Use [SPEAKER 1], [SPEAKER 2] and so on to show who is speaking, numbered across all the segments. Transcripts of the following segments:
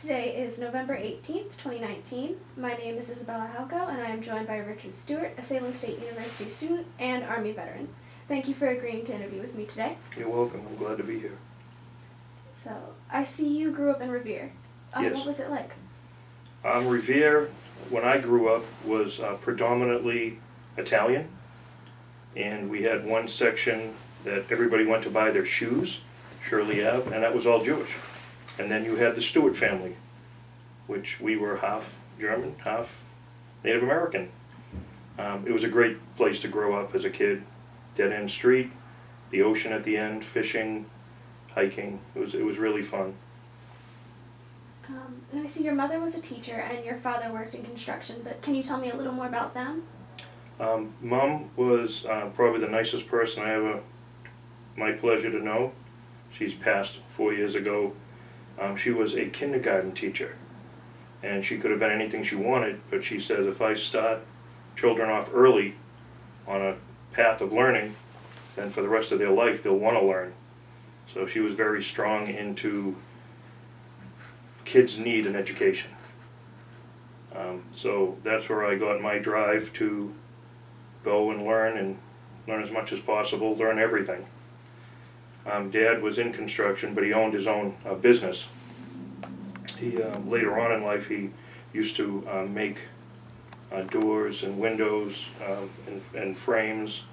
[SPEAKER 1] Today is November 18th, 2019. My name is Isabella Halko, and I am joined by Richard Stewart, a Salem State University student and Army veteran. Thank you for agreeing to interview with me today.
[SPEAKER 2] You're welcome. I'm glad to be here.
[SPEAKER 1] So, I see you grew up in Revere.
[SPEAKER 2] Yes.
[SPEAKER 1] What was it like?
[SPEAKER 2] Revere, when I grew up, was predominantly Italian, and we had one section that everybody went to buy their shoes, Shirley Ave, and that was all Jewish. And then you had the Stewart family, which we were half German, half Native American. It was a great place to grow up as a kid. Dead-end street, the ocean at the end, fishing, hiking. It was really fun.
[SPEAKER 1] And I see your mother was a teacher and your father worked in construction, but can you tell me a little more about them?
[SPEAKER 2] Mom was probably the nicest person I ever, my pleasure to know. She's passed 4 years ago. She was a kindergarten teacher, and she could have been anything she wanted, but she says if I start children off early on a path of learning, then for the rest of their life they'll want to learn. So she was very strong into kids need an education. So that's where I got my drive to go and learn as much as possible, learn everything. Dad was in construction, but he owned his own business. He later on in life he used to make doors and windows and frames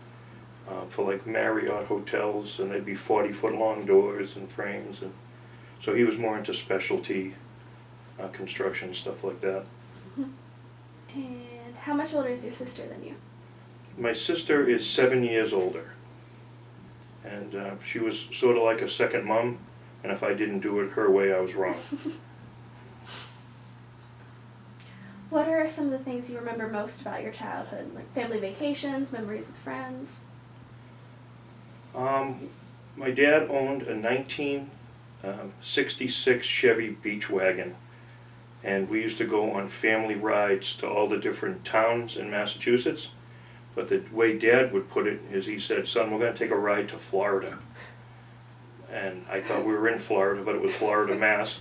[SPEAKER 2] for like Marriott hotels, and they'd be 40-foot long doors and frames, and so he was more into specialty construction, stuff like that.
[SPEAKER 1] Mm-hmm. And how much older is your sister than you?
[SPEAKER 2] My sister is 7 years older, and she was sort of like a second mom, and if I didn't do it her way, I was wrong.
[SPEAKER 1] What are some of the things you remember most about your childhood, like family vacations, memories with friends?
[SPEAKER 2] My dad owned a 1966 Chevy Beach wagon, and we used to go on family rides to all the different towns in Massachusetts. But the way Dad would put it is he said, "Son, we're going to take a ride to Florida." And I thought we were in Florida, but it was Florida, Mass.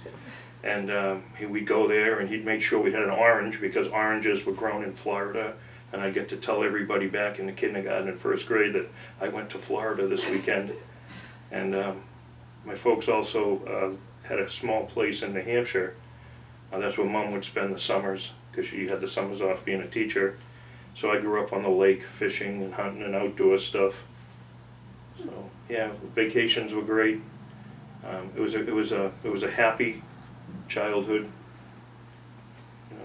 [SPEAKER 2] And we'd go there, and he'd make sure we had an orange, because oranges were grown in Florida. And I'd get to tell everybody back in the kindergarten and first grade that I went to Florida this weekend. And my folks also had a small place in New Hampshire. That's where Mom would spend the summers, because she had the summers off being a teacher. So I grew up on the lake, fishing and hunting and outdoor stuff. So yeah, vacations were great. It was a happy childhood,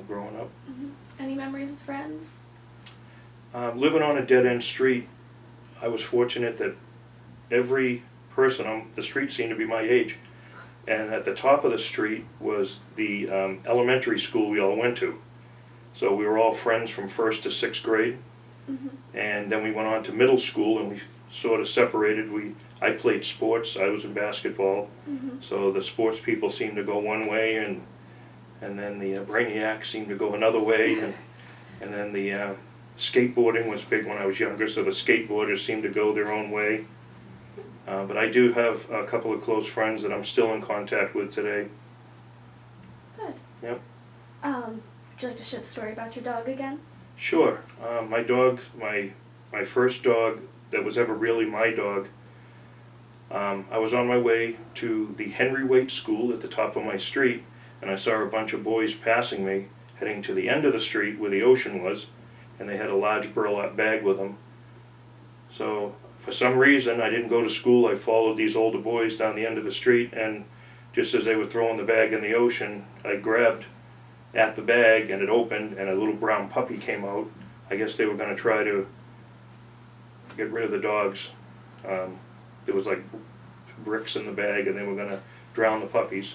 [SPEAKER 2] growing up.
[SPEAKER 1] Mm-hmm. Any memories with friends?
[SPEAKER 2] Living on a dead-end street, I was fortunate that every person on the street seemed to be my age. And at the top of the street was the elementary school we all went to. So we were all friends from 1st to 6th grade. Mm-hmm. And then we went on to middle school, and we sort of separated. I played sports. I was in basketball. Mm-hmm. So the sports people seemed to go one way, and then the brainiacs seemed to go another way, and then the skateboarding was big when I was younger, so the skateboarders seemed to go their own way. But I do have a couple of close friends that I'm still in contact with today.
[SPEAKER 1] Good.
[SPEAKER 2] Yep.
[SPEAKER 1] Would you like to share the story about your dog again?
[SPEAKER 2] Sure. My dog, my first dog that was ever really my dog, I was on my way to the Henry Waite School at the top of my street, and I saw a bunch of boys passing me, heading to the end of the street where the ocean was, and they had a large burlap bag with them. So for some reason, I didn't go to school. I followed these older boys down the end of the street, and just as they were throwing the bag in the ocean, I grabbed at the bag, and it opened, and a little brown puppy came out. I guess they were going to try to get rid of the dogs. There was like bricks in the bag, and they were going to drown the puppies.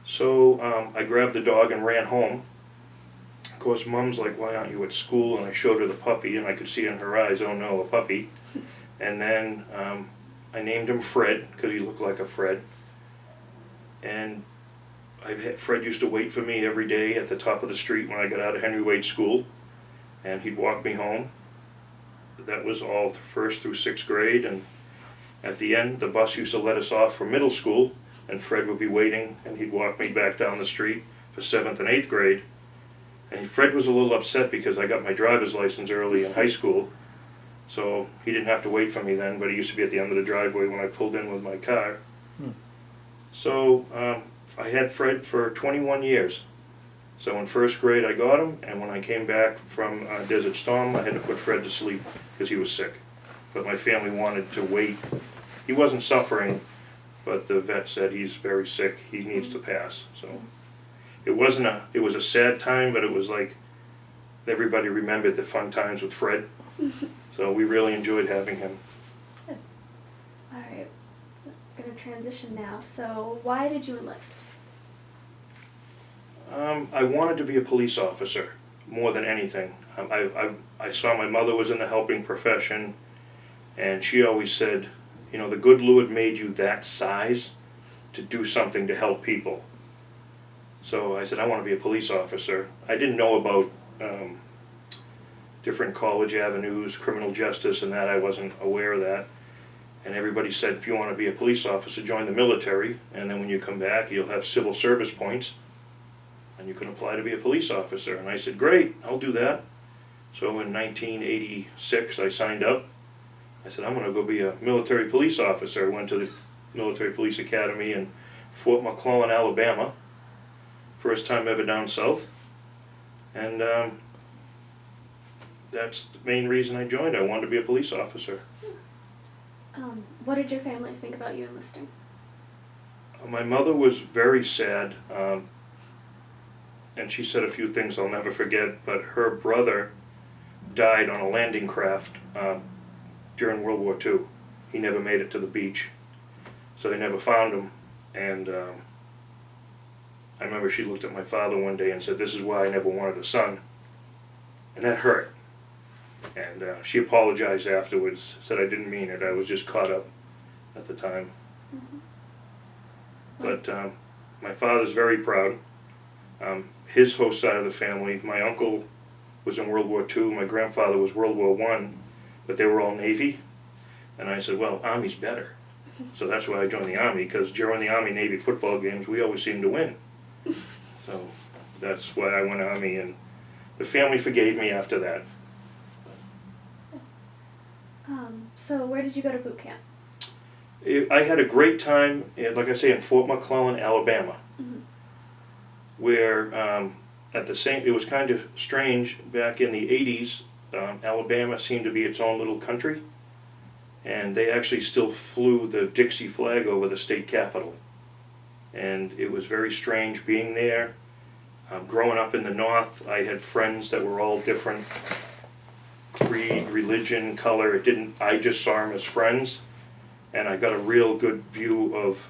[SPEAKER 2] So I grabbed the dog and ran home. Of course, Mom's like, "Why aren't you at school?" And I showed her the puppy, and I could see in her eyes, "Oh no, a puppy." And then I named him Fred, because he looked like a Fred. And Fred used to wait for me every day at the top of the street when I got out of Henry Waite School, and he'd walk me home. That was all 1st through 6th grade, and at the end, the bus used to let us off for middle school, and Fred would be waiting, and he'd walk me back down the street for 7th and 8th grade. And Fred was a little upset because I got my driver's license early in high school, so he didn't have to wait for me then, but he used to be at the end of the driveway when I pulled in with my car. So I had Fred for 21 years. So in 1st grade I got him, and when I came back from Desert Storm, I had to put Fred to sleep because he was sick. But my family wanted to wait. He wasn't suffering, but the vet said he's very sick, he needs to pass. So it was a sad time, but it was like everybody remembered the fun times with Fred. So we really enjoyed having him.
[SPEAKER 1] Good. All right, so I'm going to transition now. So why did you enlist?
[SPEAKER 2] I wanted to be a police officer more than anything. I saw my mother was in the helping profession, and she always said, you know, the good Lord made you that size to do something to help people. So I said, I want to be a police officer. I didn't know about different college avenues, criminal justice, and that. I wasn't aware of that. And everybody said, if you want to be a police officer, join the military, and then when you come back, you'll have civil service points, and you can apply to be a police officer. And I said, great, I'll do that. So in 1986, I signed up. I said, I'm going to go be a military police officer. I went to the Military Police Academy in Fort McClellan, Alabama. First time ever down south. And that's the main reason I joined. I wanted to be a police officer.
[SPEAKER 1] What did your family think about you enlisting?
[SPEAKER 2] My mother was very sad, and she said a few things I'll never forget, but her brother died on a landing craft during World War II. He never made it to the beach, so they never found him. And I remember she looked at my father one day and said, this is why I never wanted a son. And that hurt. And she apologized afterwards, said I didn't mean it, I was just caught up at the time. But my father's very proud. His whole side of the family, my uncle was in World War II, my grandfather was World War I, but they were all Navy. And I said, well, Army's better. So that's why I joined the Army, because during the Army-Navy football games, we always seemed to win. So that's why I went Army, and the family forgave me after that.
[SPEAKER 1] So where did you go to boot camp?
[SPEAKER 2] I had a great time, like I say, in Fort McClellan, Alabama, where it was kind of strange, back in the 80s, Alabama seemed to be its own little country, and they actually still flew the Dixie flag over the state capitol. And it was very strange being there. Growing up in the North, I had friends that were all different creed, religion, color. I just saw them as friends, and I got a real good view of,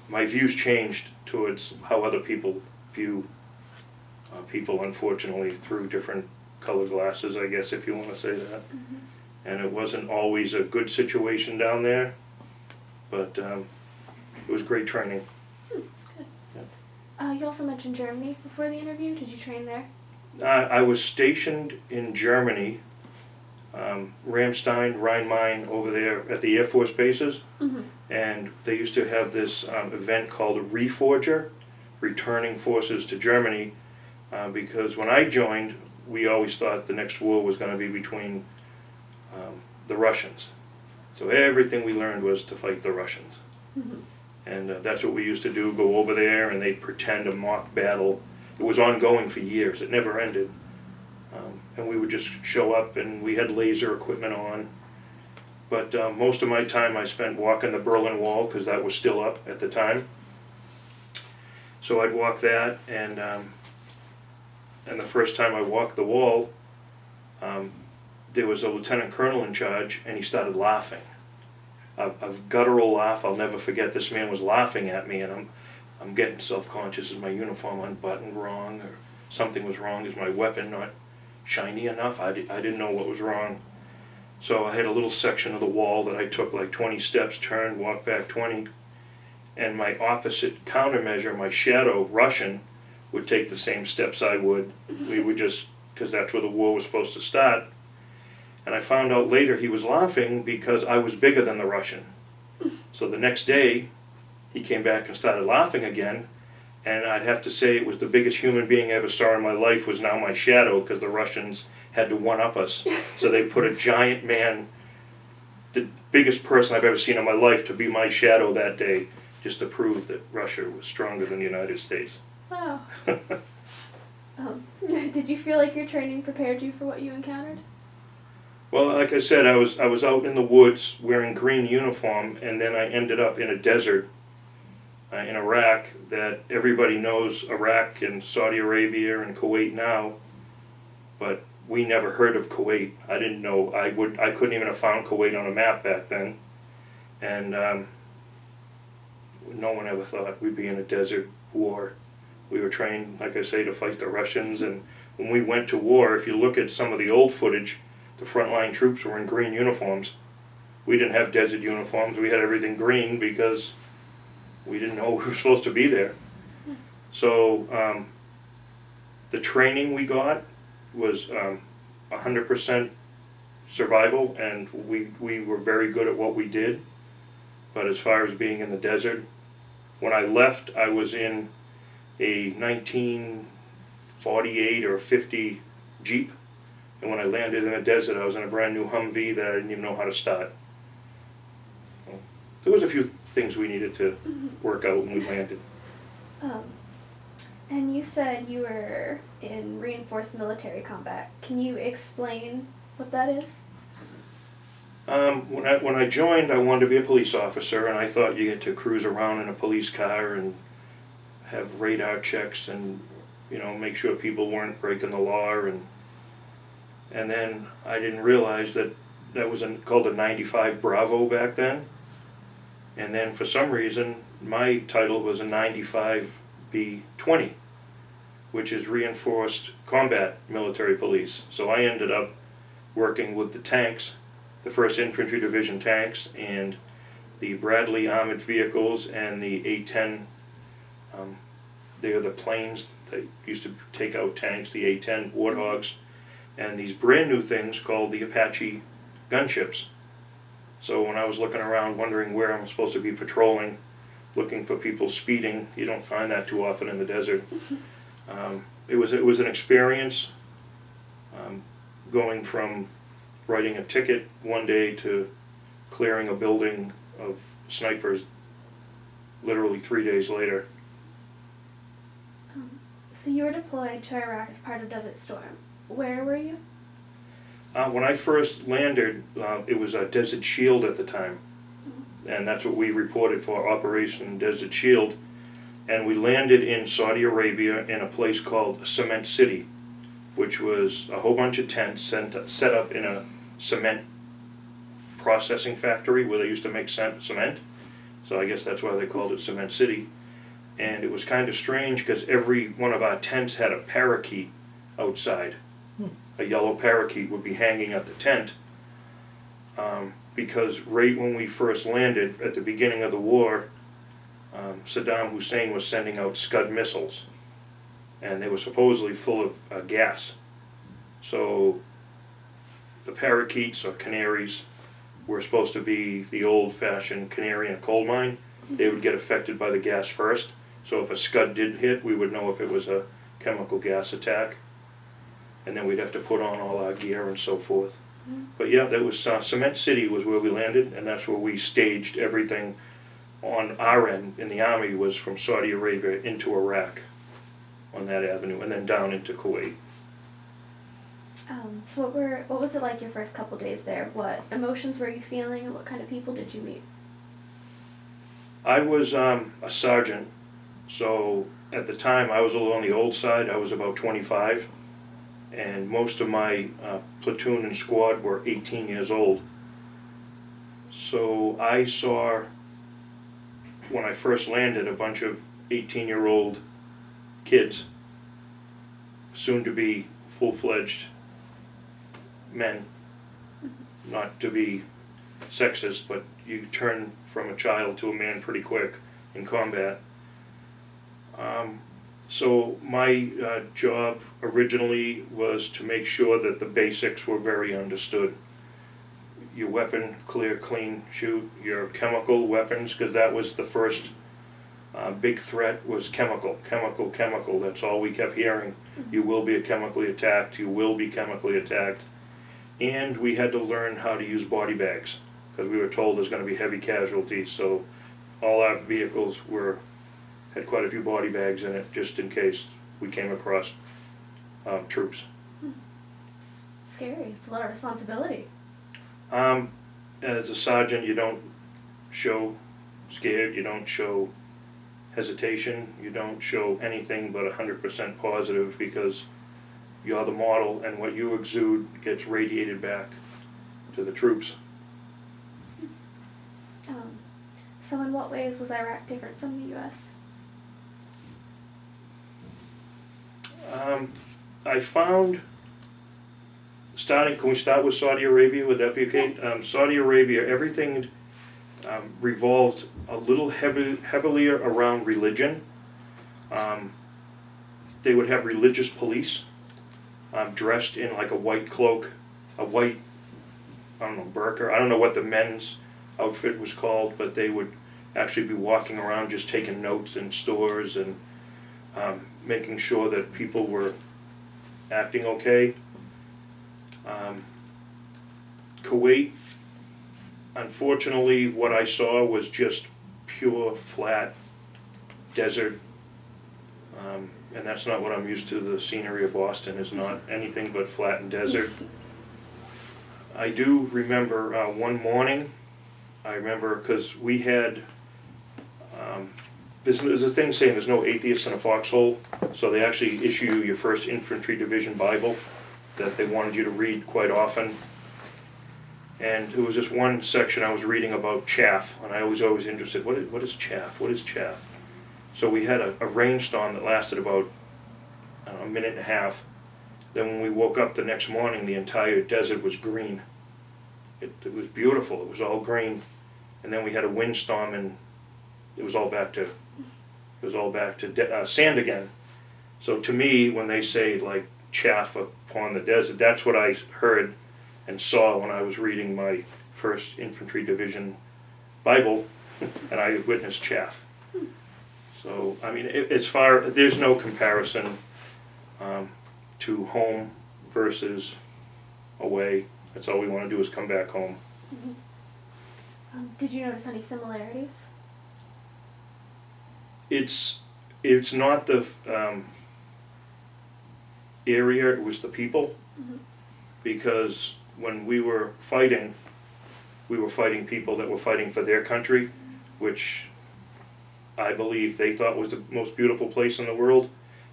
[SPEAKER 2] my views changed towards how other people view people, unfortunately, through different color glasses, I guess, if you want to say that. And it wasn't always a good situation down there, but it was great training.
[SPEAKER 1] Good. You also mentioned Germany before the interview. Did you train there?
[SPEAKER 2] I was stationed in Germany, Ramstein, Rhein-Main, over there at the Air Force bases. And they used to have this event called a Reforger, returning forces to Germany, because when I joined, we always thought the next war was going to be between the Russians. So everything we learned was to fight the Russians. And that's what we used to do, go over there and they'd pretend a mock battle. It was ongoing for years, it never ended. And we would just show up, and we had laser equipment on. But most of my time I spent walking the Berlin Wall, because that was still up at the time. So I'd walk that, and the first time I walked the wall, there was a lieutenant colonel in charge, and he started laughing. A guttural laugh. I'll never forget. This man was laughing at me, and I'm getting self-conscious. Is my uniform unbuttoned wrong, or something was wrong? Is my weapon not shiny enough? I didn't know what was wrong. So I had a little section of the wall that I took like 20 steps, turned, walked back 20, and my opposite countermeasure, my shadow Russian, would take the same steps I would. We would just, because that's where the war was supposed to start. And I found out later he was laughing because I was bigger than the Russian. So the next day, he came back and started laughing again. And I'd have to say it was the biggest human being I ever saw in my life was now my shadow, because the Russians had to one-up us. So they put a giant man, the biggest person I've ever seen in my life, to be my shadow that day, just to prove that Russia was stronger than the United States.
[SPEAKER 1] Wow. Did you feel like your training prepared you for what you encountered?
[SPEAKER 2] Well, like I said, I was out in the woods wearing green uniform, and then I ended up in a desert in Iraq that everybody knows Iraq and Saudi Arabia and Kuwait now, but we never heard of Kuwait. I didn't know. I couldn't even have found Kuwait on a map back then, and no one ever thought we'd be in a desert war. We were trained, like I say, to fight the Russians, and when we went to war, if you look at some of the old footage, the frontline troops were in green uniforms. We didn't have desert uniforms. We had everything green because we didn't know we were supposed to be there. So the training we got was 100% survival, and we were very good at what we did. But as far as being in the desert, when I left, I was in a 1948 or 50 Jeep, and when I landed in the desert, I was in a brand new Humvee that I didn't even know how to start. There was a few things we needed to work out when we landed.
[SPEAKER 1] And you said you were in reinforced military combat. Can you explain what that is?
[SPEAKER 2] When I joined, I wanted to be a police officer, and I thought you get to cruise around in a police car and have radar checks and, you know, make sure people weren't breaking the law, and then I didn't realize that was called a 95 Bravo back then. And then for some reason, my title was a 95B20, which is Reinforced Combat Military Police. So I ended up working with the tanks, the 1st Infantry Division tanks, and the Bradley armored vehicles, and the A-10. They're the planes that used to take out tanks, the A-10 Warthogs, and these brand new things called the Apache gunships. So when I was looking around wondering where I'm supposed to be patrolling, looking for people speeding, you don't find that too often in the desert. It was an experience, going from writing a ticket one day to clearing a building of snipers literally 3 days later.
[SPEAKER 1] So you were deployed to Iraq as part of Desert Storm. Where were you?
[SPEAKER 2] When I first landed, it was a Desert Shield at the time, and that's what we reported for, Operation Desert Shield. And we landed in Saudi Arabia in a place called Cement City, which was a whole bunch of tents set up in a cement processing factory where they used to make cement. So I guess that's why they called it Cement City. And it was kind of strange because every one of our tents had a parakeet outside. A yellow parakeet would be hanging at the tent, because right when we first landed at the beginning of the war, Saddam Hussein was sending out Scud missiles, and they were supposedly full of gas. So the parakeets, or canaries, were supposed to be the old-fashioned canary in a coal mine. They would get affected by the gas first, so if a Scud did hit, we would know if it was a chemical gas attack. And then we'd have to put on all our gear and so forth. But yeah, that was Cement City was where we landed, and that's where we staged everything on our end in the Army, was from Saudi Arabia into Iraq on that avenue, and then down into Kuwait.
[SPEAKER 1] So what was it like your first couple days there? What emotions were you feeling, and what kind of people did you meet?
[SPEAKER 2] I was a sergeant, so at the time I was a little on the old side. I was about 25. And most of my platoon and squad were 18 years old. So I saw, when I first landed, a bunch of 18-year-old kids, soon to be full-fledged men. Not to be sexist, but you turn from a child to a man pretty quick in combat. So my job originally was to make sure that the basics were very understood. Your weapon, clear, clean, shoot. Your chemical weapons, because that was the first Big threat was chemical. That's all we kept hearing. You will be chemically attacked. You will be chemically attacked. And we had to learn how to use body bags because we were told there's going to be heavy casualties. So all our vehicles had quite a few body bags in it just in case we came across troops.
[SPEAKER 1] It's scary. It's a lot of responsibility.
[SPEAKER 2] As a sergeant, you don't show scared. You don't show hesitation. You don't show anything but 100% positive because you're the model, and what you exude gets radiated back to the troops.
[SPEAKER 1] So in what ways was Iraq different from the U.S.?
[SPEAKER 2] I found, can we start with Saudi Arabia? Would that be okay? Saudi Arabia, everything revolved a little heavilier around religion. They would have religious police dressed in like a white cloak, a white, burqa. I don't know what the men's outfit was called, but they would actually be walking around just taking notes in stores and making sure that people were acting okay. Kuwait, unfortunately, what I saw was just pure, flat desert. And that's not what I'm used to. The scenery of Boston is not anything but flat and desert. I do remember one morning, because we had, there's a thing saying there's no atheists in a foxhole, so they actually issue you your first infantry division Bible that they wanted you to read quite often. And there was this one section I was reading about chaff, and I was always interested, what is chaff? What is chaff? So we had a rainstorm that lasted about a minute and a half. Then when we woke up the next morning, the entire desert was green. It was beautiful. It was all green. And then we had a windstorm, and it was all back to sand again. So to me, when they say like chaff upon the desert, that's what I heard and saw when I was reading my first infantry division Bible, and I witnessed chaff. So, I mean, there's no comparison to home versus away. That's all we want to do is come back home.
[SPEAKER 1] Mm-hmm. Did you notice any similarities?
[SPEAKER 2] It's not the area, it was the people. Mm-hmm. Because when we were fighting people that were fighting for their country, which I believe they thought was the most beautiful place in the world,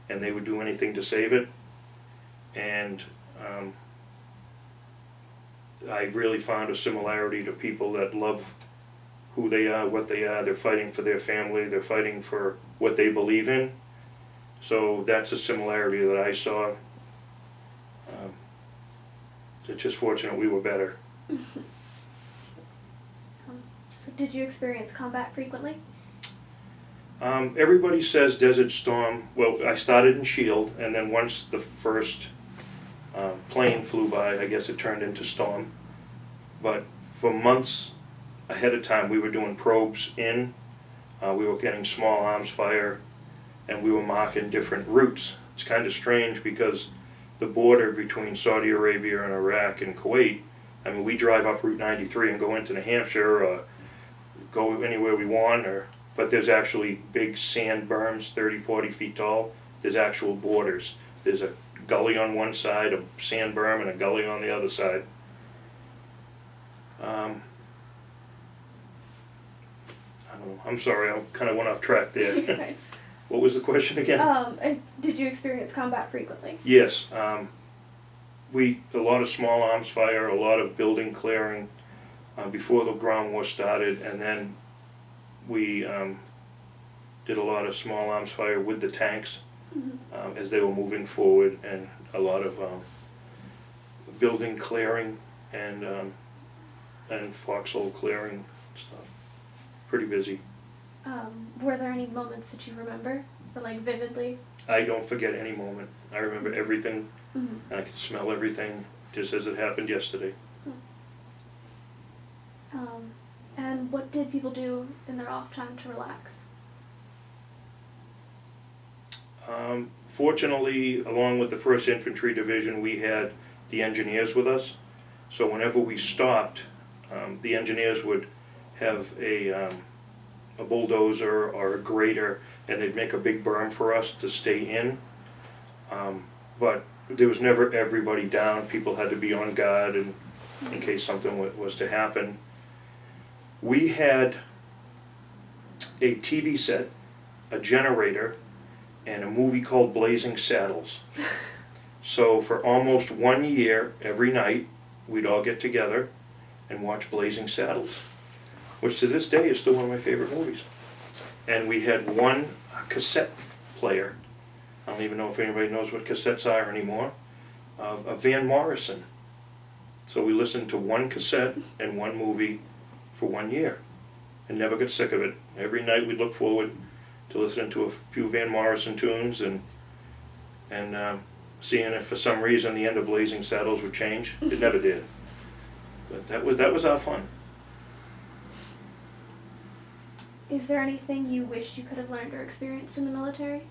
[SPEAKER 2] and they would do anything to save it. And I really found a similarity to people that love who they are, what they are. They're fighting for their family. They're fighting for what they believe in. So that's a similarity that I saw. It's just fortunate we were better.
[SPEAKER 1] So did you experience combat frequently?
[SPEAKER 2] Everybody says Desert Storm. Well, I started in Shield, and then once the first plane flew by, I guess it turned into Storm. But for months ahead of time, we were doing probes in. We were getting small arms fire, and we were marking different routes. It's kind of strange because the border between Saudi Arabia and Iraq and Kuwait, I mean, we drive up Route 93 and go into New Hampshire or go anywhere we want, but there's actually big sand berms, 30, 40 feet tall. There's actual borders. There's a gully on one side, a sand berm, and a gully on the other side. I don't know. I'm sorry, I kind of went off track there.
[SPEAKER 1] Right.
[SPEAKER 2] What was the question again?
[SPEAKER 1] Did you experience combat frequently?
[SPEAKER 2] Yes. A lot of small arms fire, a lot of building clearing before the ground war started, and then we did a lot of small arms fire with the tanks as they were moving forward, and a lot of building clearing and foxhole clearing stuff. Pretty busy.
[SPEAKER 1] Were there any moments that you remember, or like vividly?
[SPEAKER 2] I don't forget any moment. I remember everything, and I can smell everything just as it happened yesterday.
[SPEAKER 1] And what did people do in their off time to relax?
[SPEAKER 2] Fortunately, along with the 1st Infantry Division, we had the engineers with us. So whenever we stopped, the engineers would have a bulldozer or a grader, and they'd make a big berm for us to stay in. But there was never everybody down. People had to be on guard and in case something was to happen. We had a TV set, a generator, and a movie called Blazing Saddles. So for almost 1 year, every night, we'd all get together and watch Blazing Saddles, which to this day is still one of my favorite movies. And we had one cassette player. I don't even know if anybody knows what cassettes are anymore. A Van Morrison. So we listened to one cassette and one movie for 1 year and never got sick of it. Every night we'd look forward to listening to a few Van Morrison tunes and seeing if for some reason the end of Blazing Saddles would change. It never did. But that was our fun.
[SPEAKER 1] Is there anything you wish you could have learned or experienced in the military?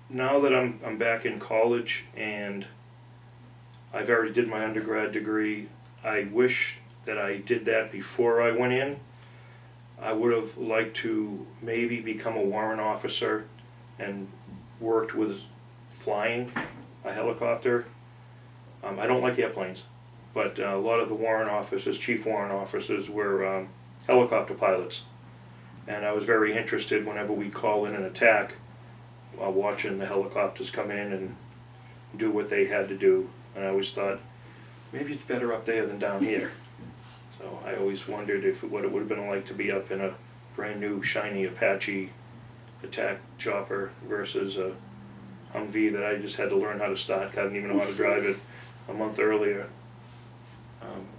[SPEAKER 2] Now that I'm back in college and I've already did my undergrad degree, I wish that I did that before I went in. I would have liked to maybe become a warrant officer and worked with flying a helicopter. I don't like airplanes, but a lot of the warrant officers, chief warrant officers, were helicopter pilots. And I was very interested whenever we call in an attack, watching the helicopters come in and do what they had to do. And I always thought, maybe it's better up there than down here. So I always wondered what it would have been like to be up in a brand new shiny Apache attack chopper versus a Humvee that I just had to learn how to start. I didn't even know how to drive it a month earlier.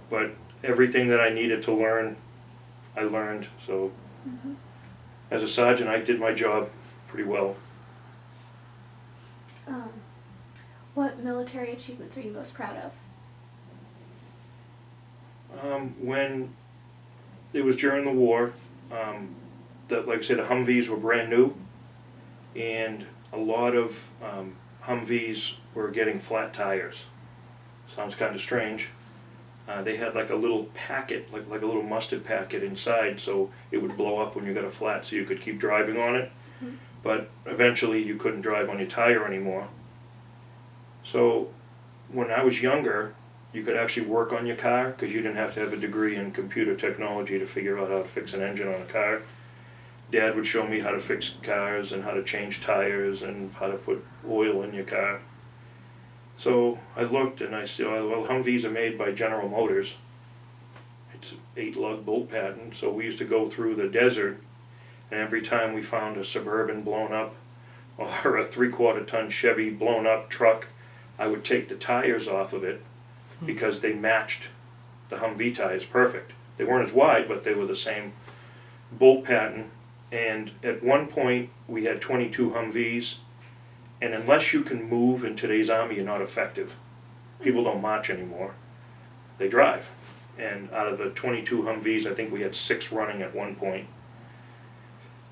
[SPEAKER 2] But everything that I needed to learn, I learned. So as a sergeant, I did my job pretty well.
[SPEAKER 1] What military achievements are you most proud of?
[SPEAKER 2] When it was during the war, like I said, the Humvees were brand new, and a lot of Humvees were getting flat tires. Sounds kind of strange. They had like a little packet, like a little mustard packet inside, so it would blow up when you got a flat, so you could keep driving on it. But eventually you couldn't drive on your tire anymore. So when I was younger, you could actually work on your car because you didn't have to have a degree in computer technology to figure out how to fix an engine on a car. Dad would show me how to fix cars and how to change tires and how to put oil in your car. So I looked and I said, well, Humvees are made by General Motors. It's an 8-lug bolt pattern, so we used to go through the desert, and every time we found a Suburban blown up or a 3/4-ton Chevy blown up truck, I would take the tires off of it because they matched the Humvee tires perfect. They weren't as wide, but they were the same bolt pattern. And at one point, we had 22 Humvees, and unless you can move in today's Army, you're not effective. People don't march anymore. They drive. And out of the 22 Humvees, I think we had 6 running at one point.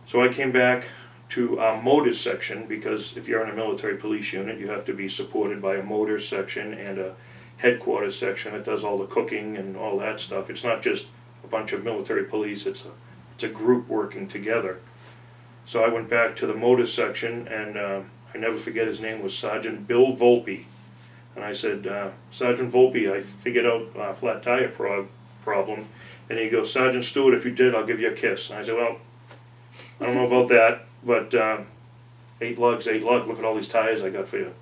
[SPEAKER 2] So I came back to our motors section, because if you're in a military police unit, you have to be supported by a motors section and a headquarters section that does all the cooking and all that stuff. It's not just a bunch of military police, it's a group working together. So I went back to the motors section, and I never forget, his name was Sergeant Bill Volpe. And I said, Sergeant Volpe, I figured out a flat tire problem. And he goes, Sergeant Stewart, if you did, I'll give you a kiss. And I said, well, I don't know about that, but 8 lugs, look at all these tires I got for you.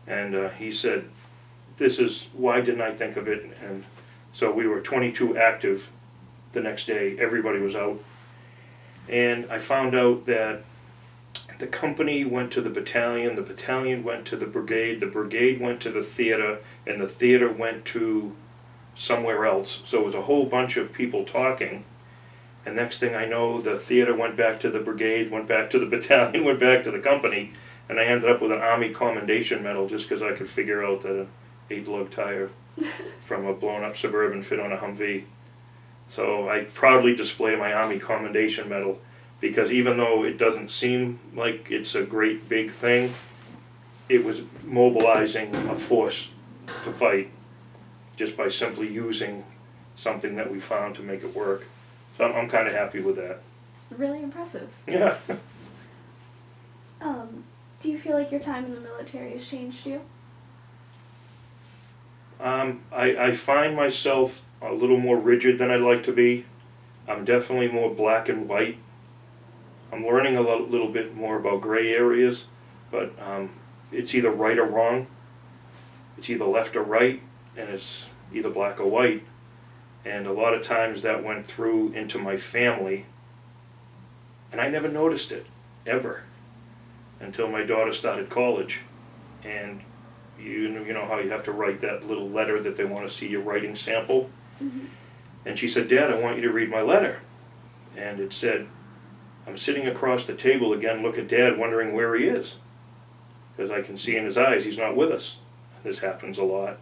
[SPEAKER 2] And he said, why didn't I think of it? And so we were 22 active the next day. Everybody was out. And I found out that the company went to the battalion went to the brigade went to the theater, and the theater went to somewhere else. So it was a whole bunch of people talking. And next thing I know, the theater went back to the brigade, went back to the battalion, went back to the company, and I ended up with an Army Commendation Medal just because I could figure out that an 8-lug tire from a blown-up Suburban fit on a Humvee. So I proudly display my Army Commendation Medal, because even though it doesn't seem like it's a great big thing, it was mobilizing a force to fight just by simply using something that we found to make it work. So I'm kind of happy with that.
[SPEAKER 1] It's really impressive.
[SPEAKER 2] Yeah.
[SPEAKER 1] Do you feel like your time in the military has changed you?
[SPEAKER 2] I find myself a little more rigid than I'd like to be. I'm definitely more black and white. I'm learning a little bit more about gray areas, but it's either right or wrong. It's either left or right, and it's either black or white. And a lot of times that went through into my family, and I never noticed it, ever, until my daughter started college. And you know how you have to write that little letter that they want to see your writing sample?
[SPEAKER 1] Mm-hmm.
[SPEAKER 2] And she said, "Dad, I want you to read my letter." And it said, "I'm sitting across the table again, look at Dad, wondering where he is. Because I can see in his eyes he's not with us." This happens a lot.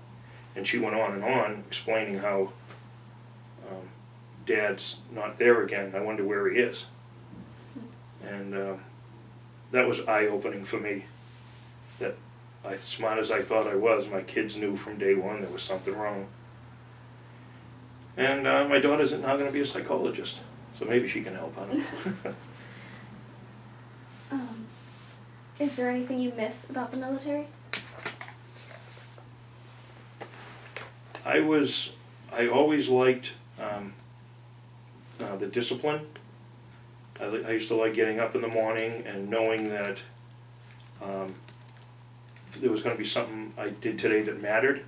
[SPEAKER 2] And she went on, explaining how Dad's not there again. I wonder where he is. And that was eye-opening for me. That, as smart as I thought I was, my kids knew from day one there was something wrong. And my daughter's now going to be a psychologist, so maybe she can help. I don't know.
[SPEAKER 1] Is there anything you miss about the military?
[SPEAKER 2] I always liked the discipline. I used to like getting up in the morning and knowing that there was going to be something I did today that mattered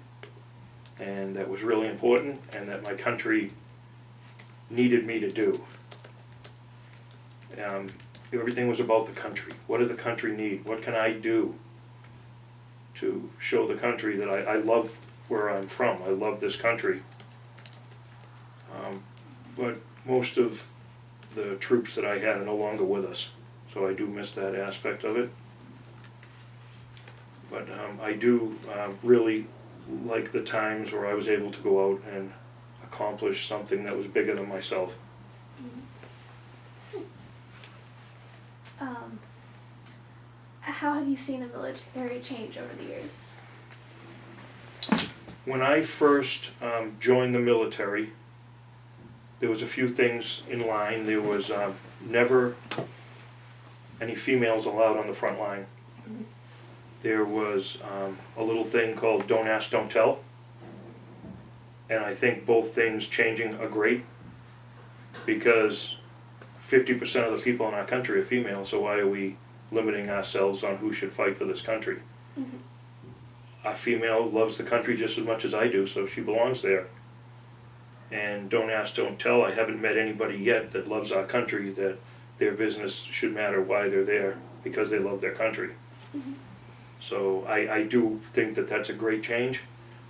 [SPEAKER 2] and that was really important and that my country needed me to do. Everything was about the country. What did the country need? What can I do to show the country that I love where I'm from? I love this country. But most of the troops that I had are no longer with us, so I do miss that aspect of it. But I do really like the times where I was able to go out and accomplish something that was bigger than myself.
[SPEAKER 1] How have you seen the military change over the years?
[SPEAKER 2] When I first joined the military, there was a few things in line. There was never any females allowed on the front line.
[SPEAKER 1] Mm-hmm.
[SPEAKER 2] There was a little thing called don't ask, don't tell. And I think both things changing are great, because 50% of the people in our country are female, so why are we limiting ourselves on who should fight for this country?
[SPEAKER 1] Mm-hmm.
[SPEAKER 2] A female loves the country just as much as I do, so she belongs there. And don't ask, don't tell. I haven't met anybody yet that loves our country that their business should matter why they're there, because they love their country.
[SPEAKER 1] Mm-hmm.
[SPEAKER 2] So I do think that that's a great change.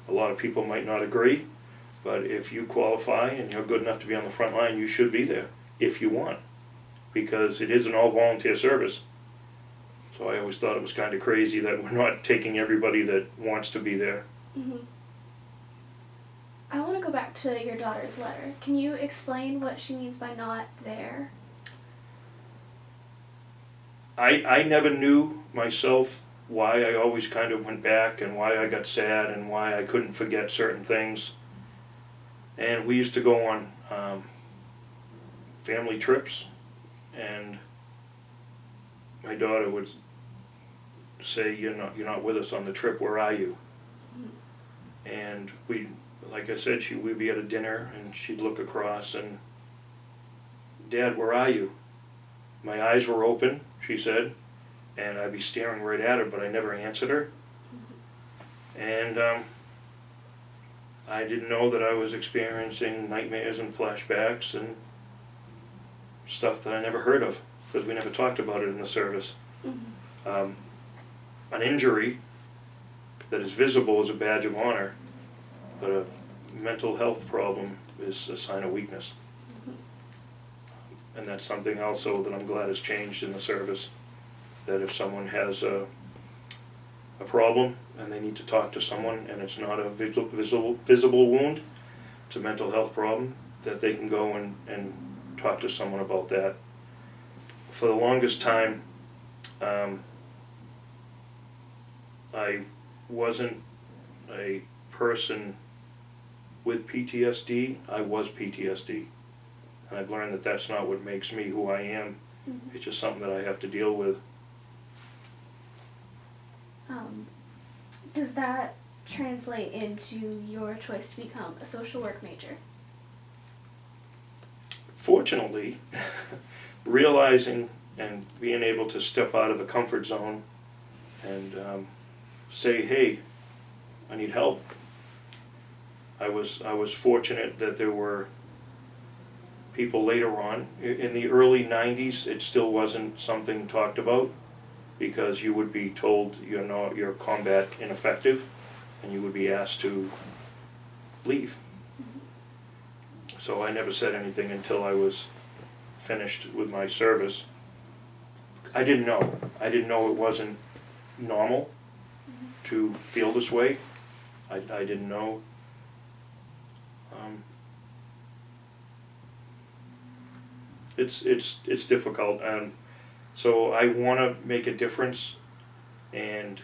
[SPEAKER 2] A lot of people might not agree, but if you qualify and you're good enough to be on the front line, you should be there if you want, because it is an all-volunteer service. So I always thought it was kind of crazy that we're not taking everybody that wants to be there.
[SPEAKER 1] Mm-hmm. I want to go back to your daughter's letter. Can you explain what she means by not there?
[SPEAKER 2] I never knew myself why I always kind of went back and why I got sad and why I couldn't forget certain things. And we used to go on family trips, and my daughter would say, you're not with us on the trip, where are you? Mm-hmm. And we, like I said, we'd be at a dinner and she'd look across and, Dad, where are you? My eyes were open, she said, and I'd be staring right at her, but I never answered her. Mm-hmm. And I didn't know that I was experiencing nightmares and flashbacks and stuff that I never heard of, because we never talked about it in the service. Mm-hmm. An injury that is visible is a badge of honor, but a mental health problem is a sign of weakness. Mm-hmm. And that's something also that I'm glad has changed in the service, that if someone has a problem and they need to talk to someone and it's not a visible wound, it's a mental health problem, that they can go and talk to someone about that. For the longest time, I wasn't a person with PTSD, I was PTSD. And I've learned that that's not what makes me who I am.
[SPEAKER 1] Mm-hmm.
[SPEAKER 2] It's just something that I have to deal with.
[SPEAKER 1] Does that translate into your choice to become a social work major?
[SPEAKER 2] Fortunately, realizing and being able to step out of the comfort zone and say, hey, I need help. I was fortunate that there were people later on. In the early 90s, it still wasn't something talked about because you would be told you're combat ineffective and you would be asked to leave. So I never said anything until I was finished with my service. I didn't know. I didn't know it wasn't normal to feel this way. I didn't know. It's difficult, and so I want to make a difference, and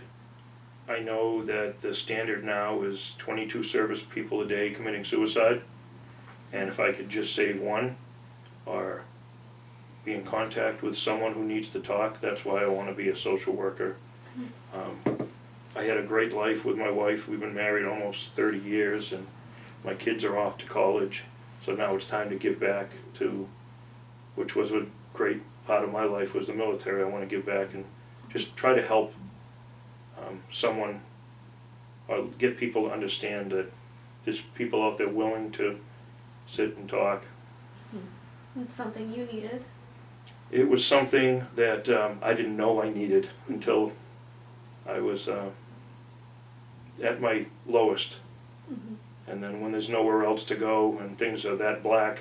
[SPEAKER 2] I know that the standard now is 22 service people a day committing suicide, and if I could just save one or be in contact with someone who needs to talk, that's why I want to be a social worker. I had a great life with my wife. We've been married almost 30 years, and my kids are off to college, so now it's time to give back to, which was a great part of my life, was the military. I want to give back and just try to help someone, or get people to understand that there's people out there willing to sit and talk.
[SPEAKER 1] It's something you needed.
[SPEAKER 2] It was something that I didn't know I needed until I was at my lowest.
[SPEAKER 1] Mm-hmm.
[SPEAKER 2] And then when there's nowhere else to go and things are that black,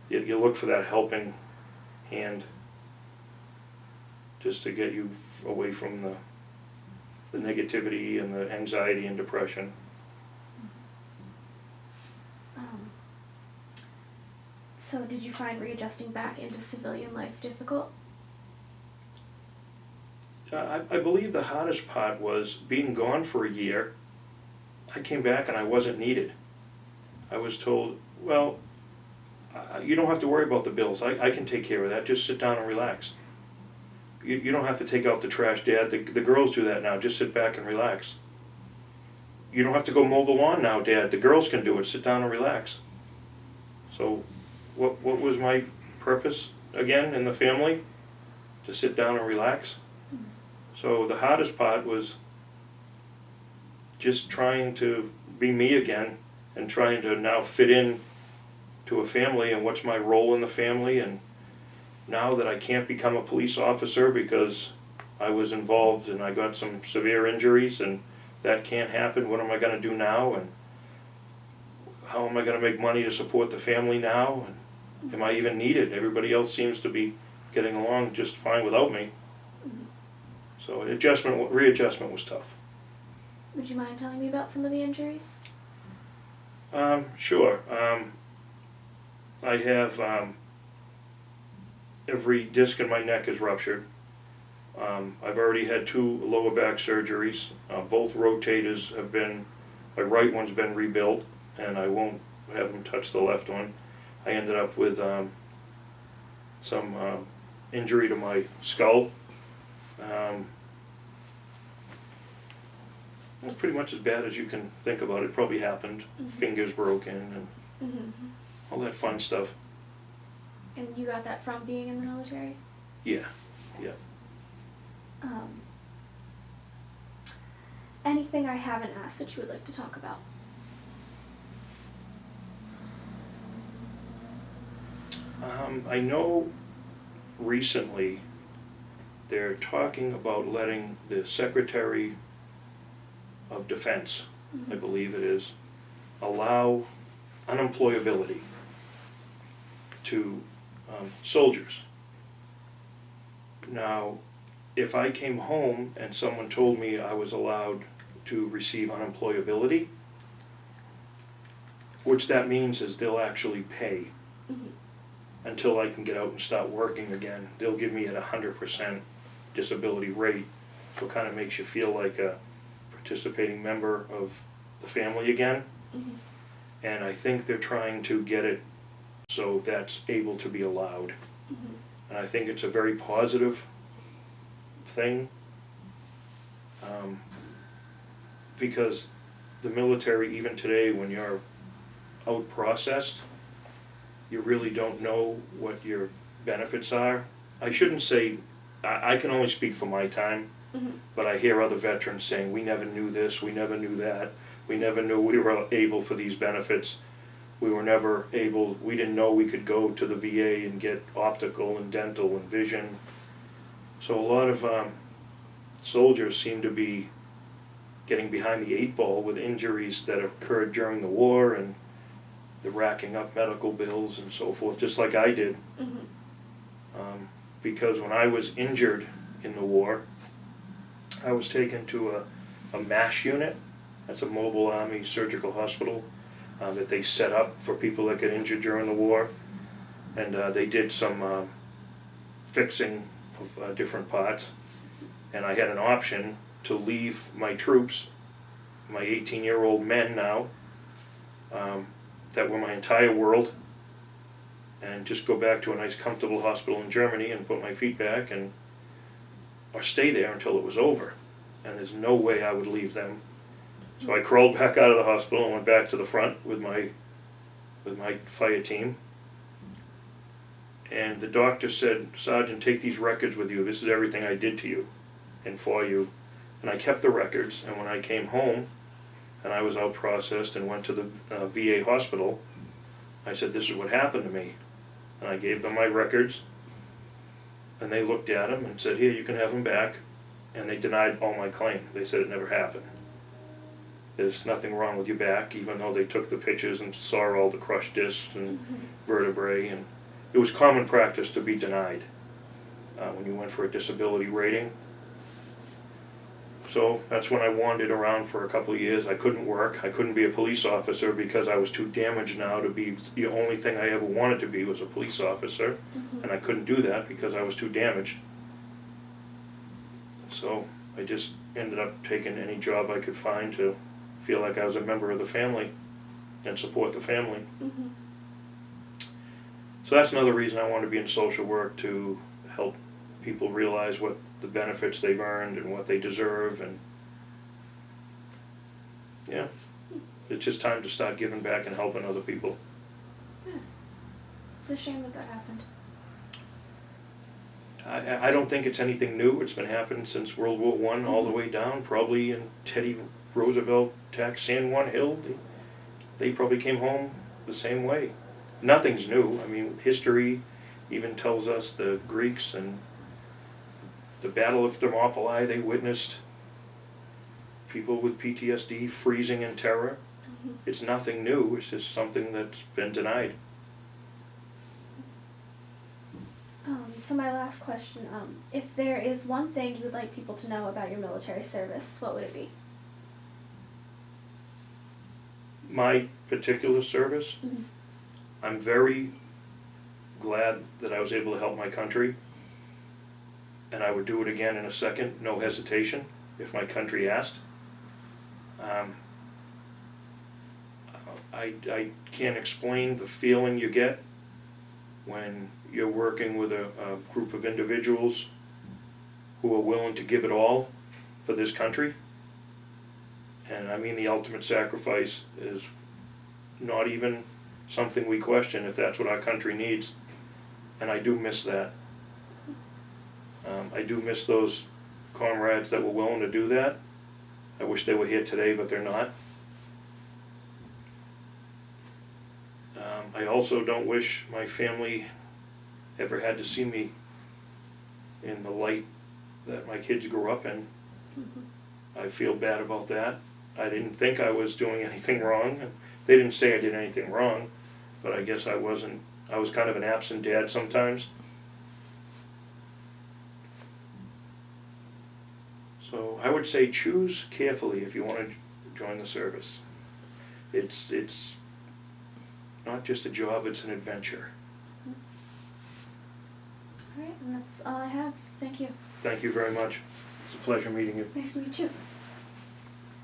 [SPEAKER 2] you look for that helping hand just to get you away from the negativity and the anxiety and depression.
[SPEAKER 1] So did you find readjusting back into civilian life difficult?
[SPEAKER 2] I believe the hardest part was being gone for a year. I came back and I wasn't needed. I was told, well, you don't have to worry about the bills. I can take care of that. Just sit down and relax. You don't have to take out the trash, Dad. The girls do that now. Just sit back and relax. You don't have to go mow the lawn now, Dad. The girls can do it. Sit down and relax. So what was my purpose again in the family? To sit down and relax. So the hardest part was just trying to be me again and trying to now fit in to a family and what's my role in the family. And now that I can't become a police officer because I was involved and I got some severe injuries and that can't happen, what am I going to do now? And how am I going to make money to support the family now? And am I even needed? Everybody else seems to be getting along just fine without me. So readjustment was tough.
[SPEAKER 1] Would you mind telling me about some of the injuries?
[SPEAKER 2] Sure. I have every disc in my neck is ruptured. I've already had 2 lower back surgeries. Both rotators have been, my right one's been rebuilt, and I won't have them touch the left one. I ended up with some injury to my skull. It's pretty much as bad as you can think about it. Probably happened. Fingers broken and all that fun stuff.
[SPEAKER 1] And you got that from being in the military?
[SPEAKER 2] Yeah.
[SPEAKER 1] Anything I haven't asked that you would like to talk about?
[SPEAKER 2] I know recently they're talking about letting the Secretary of Defense, I believe it is, allow unemployability to soldiers. Now, if I came home and someone told me I was allowed to receive unemployability, which that means is they'll actually pay until I can get out and start working again. They'll give me at 100% disability rate, so it kind of makes you feel like a participating member of the family again. And I think they're trying to get it so that's able to be allowed. And I think it's a very positive thing, because the military, even today, when you're out processed, you really don't know what your benefits are. I shouldn't say, I can only speak for my time, but I hear other veterans saying, we never knew this, we never knew that, we never knew we were able for these benefits. We were never able, we didn't know we could go to the VA and get optical and dental and vision. So a lot of soldiers seem to be getting behind the 8 ball with injuries that occurred during the war, and they're racking up medical bills and so forth, just like I did. Because when I was injured in the war, I was taken to a MASH unit. That's a mobile Army surgical hospital that they set up for people that get injured during the war. And they did some fixing of different parts. And I had an option to leave my troops, my 18-year-old men now, that were my entire world, and just go back to a nice comfortable hospital in Germany and put my feet back, and or stay there until it was over. And there's no way I would leave them. So I crawled back out of the hospital and went back to the front with my fire team. And the doctor said, "Sergeant, take these records with you. This is everything I did to you and for you." And I kept the records, and when I came home and I was out processed and went to the VA hospital, I said, "This is what happened to me." And I gave them my records, and they looked at them and said, "Here, you can have them back." And they denied all my claim. They said it never happened. There's nothing wrong with your back, even though they took the pictures and saw all the crushed discs and vertebrae. And it was common practice to be denied when you went for a disability rating. So that's when I wandered around for a couple of years. I couldn't work. I couldn't be a police officer because I was too damaged now to be. The only thing I ever wanted to be was a police officer, and I couldn't do that because I was too damaged. So I just ended up taking any job I could find to feel like I was a member of the family and support the family. So that's another reason I want to be in social work, to help people realize what the benefits they've earned and what they deserve. And yeah, it's just time to start giving back and helping other people.
[SPEAKER 1] Yeah. It's a shame that happened.
[SPEAKER 2] I don't think it's anything new. It's been happening since World War I all the way down, probably in Teddy Roosevelt attacked San Juan Hill. They probably came home the same way. Nothing's new. I mean, history even tells us the Greeks and the Battle of Thermopylae, they witnessed people with PTSD freezing in terror. It's nothing new. It's just something that's been denied.
[SPEAKER 1] So my last question, if there is one thing you would like people to know about your military service, what would it be?
[SPEAKER 2] My particular service, I'm very glad that I was able to help my country, and I would do it again in a second, no hesitation, if my country asked. I can't explain the feeling you get when you're working with a group of individuals who are willing to give it all for this country. And I mean, the ultimate sacrifice is not even something we question if that's what our country needs. And I do miss that. I do miss those comrades that were willing to do that. I wish they were here today, but they're not. I also don't wish my family ever had to see me in the light that my kids grew up in. I feel bad about that. I didn't think I was doing anything wrong. They didn't say I did anything wrong, but I guess I wasn't. I was kind of an absent dad sometimes. So I would say choose carefully if you want to join the service. It's not just a job, it's an adventure.
[SPEAKER 1] All right, and that's all I have. Thank you.
[SPEAKER 2] Thank you very much. It's a pleasure meeting you.
[SPEAKER 1] Nice to meet you.